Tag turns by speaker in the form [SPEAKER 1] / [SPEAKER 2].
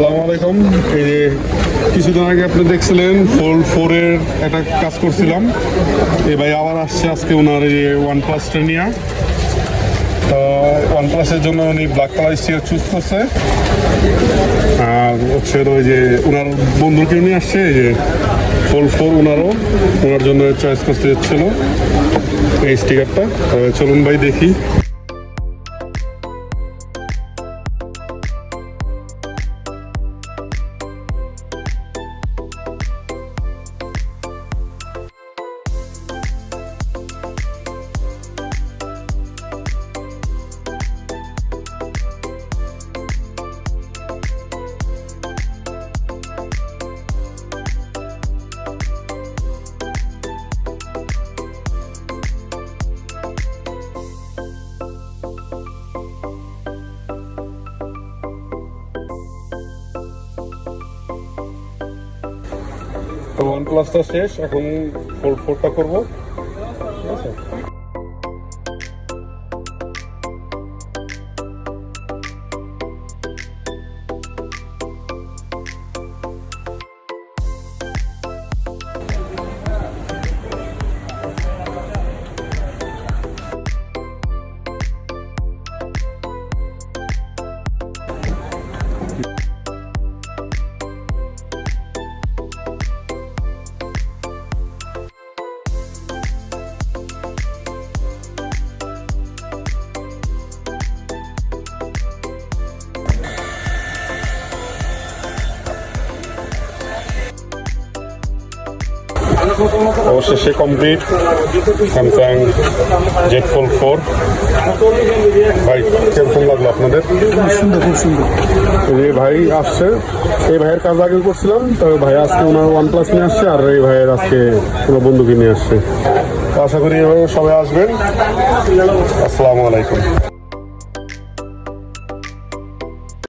[SPEAKER 1] আসসালামু আলাইকুম। এই যে কিছুদিন আগে আপনি দেখছিলেন ফোল্ড 4 এর একটা কাজ করছিলাম। এই ভাই আবার আসছে আজকে ওনার এই OnePlus-টা নিয়ে। তো OnePlus-এর জন্য উনি ব্ল্যাক কালার স্টিকার চুজ করছে, আর হচ্ছে ওই যে ওনার বন্ধুকে নিয়ে আসছে এই যে ফোল্ড 4, ওনার জন্য চয়েস করতে যাচ্ছিল এই স্টিকারটা। চলুন ভাই দেখি। তো OnePlus-টা শেষ, এখন ফোল্ড 4টা করবো। ঠিক আছে। অবশেষে কমপ্লিট স্যামসাং জেড ফোল্ড 4। ভাই কিরকম লাগলো আপনাদের?
[SPEAKER 2] সুন্দর, খুব সুন্দর।
[SPEAKER 1] এই ভাই আসছে, এই ভাইয়ের কাজ আগে করছিলাম, তো ভাই আজকে ওনার OnePlus নিয়ে আসছে, আর এই ভাইয়ের আজকে কোনো বন্ধুকে নিয়ে আসছে। তো আশা করি এভাবে সবাই আসবেন। আসসালামু আলাইকুম।